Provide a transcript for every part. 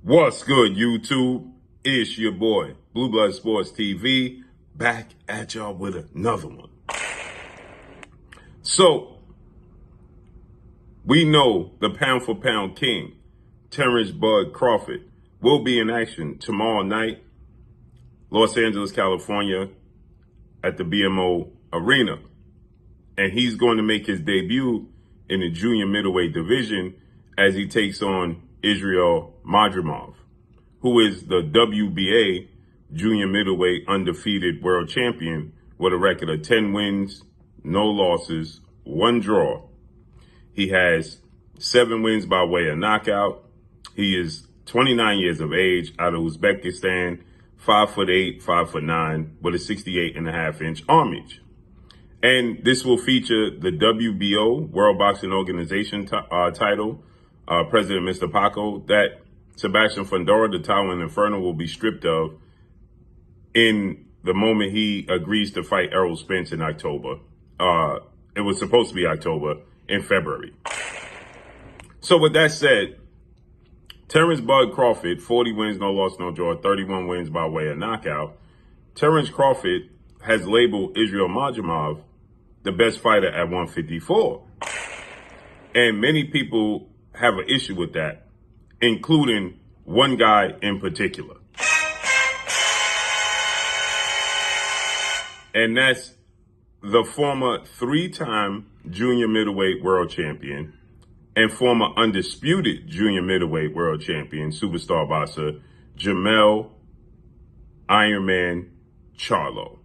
What's good, YouTube? It's your boy, Blue Blood Sports TV, back at y'all with another one. So, we know the pound for pound king, Terence Bud Crawford, will be in action tomorrow night, Los Angeles, California, at the BMO Arena. And he's going to make his debut in the junior middleweight division as he takes on Israel Madrimov, who is the WBA junior middleweight undefeated world champion with a record of 10 wins, no losses, 1 draw. He has 7 wins by way of knockout. He is 29 years of age, out of Uzbekistan, 5'8", 5'9", with a 68.5-inch arm reach. And this will feature the WBO, World Boxing Organization title, President Mr. Paco, that Sebastian Fundora, the Taiwan Inferno, will be stripped of in the moment he agrees to fight Errol Spence in October. It was supposed to be October, in February. So with that said, Terence Bud Crawford, 40 wins, no loss, no draw, 31 wins by way of knockout. Terence Crawford has labeled Israel Madrimov the best fighter at 154. And many people have an issue with that, including one guy in particular. And that's the former 3-time junior middleweight world champion and former undisputed junior middleweight world champion, superstar boxer, Jermell Ironman Charlo.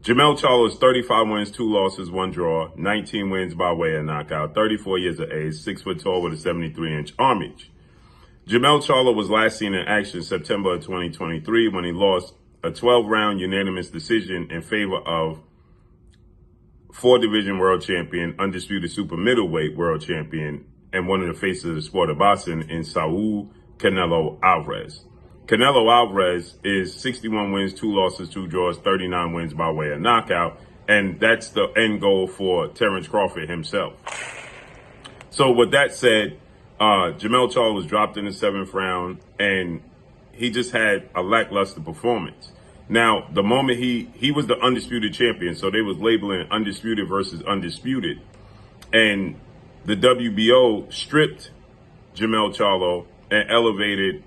Jermell Charlo is 35 wins, 2 losses, 1 draw, 19 wins by way of knockout, 34 years of age, 6 foot tall with a 73-inch arm reach. Jermell Charlo was last seen in action September of 2023 when he lost a 12-round unanimous decision in favor of 4-division world champion, undisputed super middleweight world champion, and one of the faces of the sport of boxing in Saul Canelo Alvarez. Canelo Alvarez is 61 wins, 2 losses, 2 draws, 39 wins by way of knockout. And that's the end goal for Terence Crawford himself. So with that said, Jermell Charlo was dropped in the 7th round, and he just had a lackluster performance. Now, the moment he was the undisputed champion, so they was labeling undisputed versus undisputed. And the WBO stripped Jermell Charlo and elevated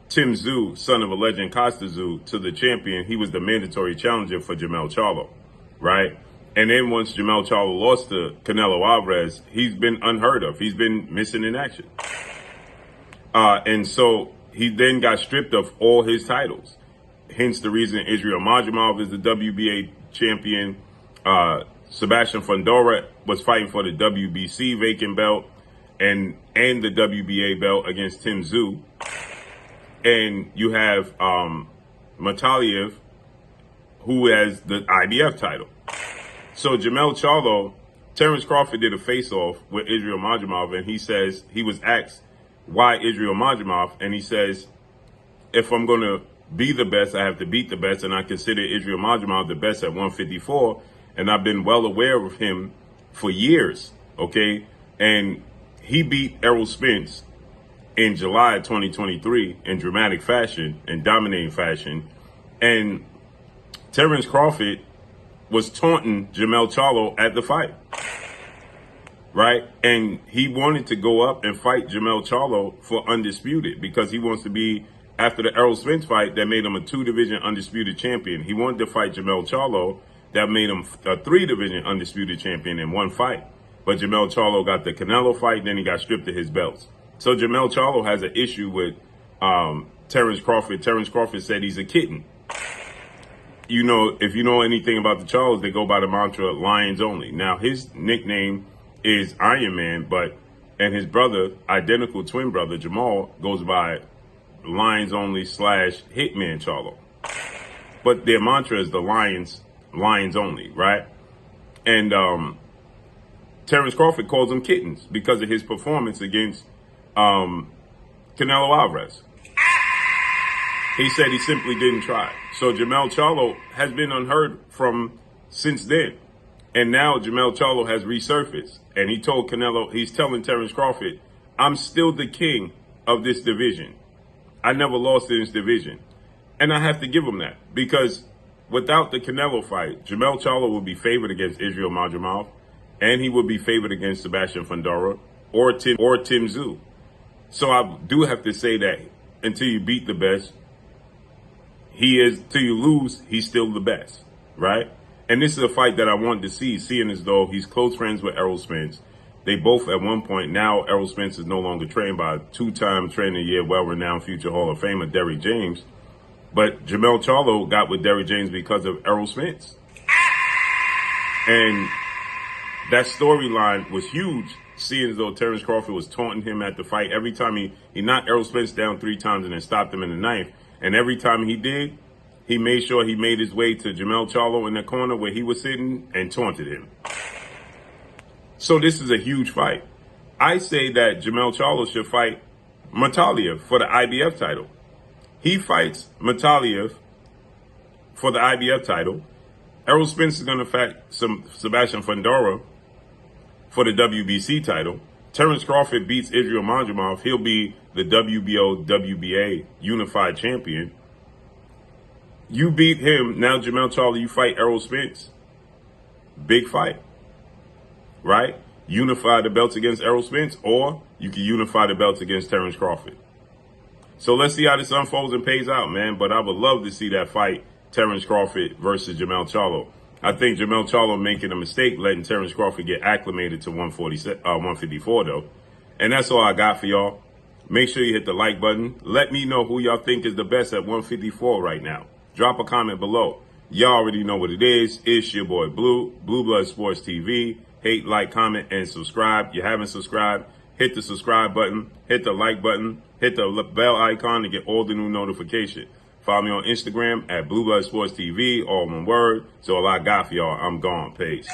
Tim Tszyu, son of a legend Costa Tszyu, to the champion. He was the mandatory challenger for Jermell Charlo, right? And then once Jermell Charlo lost to Canelo Alvarez, he's been unheard of. He's been missing in action. And so he then got stripped of all his titles. Hence the reason Israel Madrimov is the WBA champion. Sebastian Fundora was fighting for the WBC vacant belt and the WBA belt against Tim Tszyu. And you have Mataliev, who has the IBF title. So Jermell Charlo, Terence Crawford did a face-off with Israel Madrimov, and he says, he was asked why Israel Madrimov, and he says, if I'm going to be the best, I have to beat the best, and I consider Israel Madrimov the best at 154, and I've been well aware of him for years, okay? And he beat Errol Spence in July 2023 in dramatic fashion and dominating fashion. And Terence Crawford was taunting Jermell Charlo at the fight, right? And he wanted to go up and fight Jermell Charlo for undisputed because he wants to be, after the Errol Spence fight that made him a 2-division undisputed champion, he wanted to fight Jermell Charlo that made him a 3-division undisputed champion in one fight. But Jermell Charlo got the Canelo fight, then he got stripped of his belts. So Jermell Charlo has an issue with Terence Crawford. Terence Crawford said he's a kitten. You know, if you know anything about the Charlos, they go by the mantra, lions only. Now, his nickname is Iron Man, and his brother, identical twin brother, Jermall, goes by lions only / Hitman Charlo. But their mantra is the lions only, right? And Terence Crawford calls them kittens because of his performance against Canelo Alvarez. He said he simply didn't try. So Jermell Charlo has been unheard from since then. And now Jermell Charlo has resurfaced. And he told Canelo, he's telling Terence Crawford, I'm still the king of this division. I never lost in this division. And I have to give him that because without the Canelo fight, Jermell Charlo would be favored against Israel Madrimov, and he would be favored against Sebastian Fundora or Tim Tszyu. So I do have to say that until you beat the best, till you lose, he's still the best, right? And this is a fight that I wanted to see, seeing as though he's close friends with Errol Spence. They both at one point, now Errol Spence is no longer trained by two-time trainer of the year, well-renowned future Hall of Famer Derrick James. But Jermell Charlo got with Derrick James because of Errol Spence. And that storyline was huge, seeing as though Terence Crawford was taunting him at the fight. Every time he knocked Errol Spence down 3 times and then stopped him in the ninth. And every time he did, he made sure he made his way to Jermell Charlo in the corner where he was sitting and taunted him. So this is a huge fight. I say that Jermell Charlo should fight Motaliev for the IBF title. He fights Motaliev for the IBF title. Errol Spence is going to fight Sebastian Fundora for the WBC title. Terence Crawford beats Israel Madrimov. He'll be the WBO, WBA unified champion. You beat him. Now, Jermell Charlo, you fight Errol Spence. Big fight, right? Unify the belts against Errol Spence, or you can unify the belts against Terence Crawford. So let's see how this unfolds and pays out, man. But I would love to see that fight, Terence Crawford versus Jermell Charlo. I think Jermell Charlo making a mistake letting Terence Crawford get acclimated to 154, though. And that's all I got for y'all. Make sure you hit the like button. Let me know who y'all think is the best at 154 right now. Drop a comment below. Y'all already know what it is. It's your boy Blue Blood Sports TV. Hate, like, comment, and subscribe. You haven't subscribed, hit the subscribe button, hit the like button, hit the bell icon to get all the new notifications. Follow me on Instagram at Blue Blood Sports TV, all one word. So all I got for y'all. I'm gone. Peace.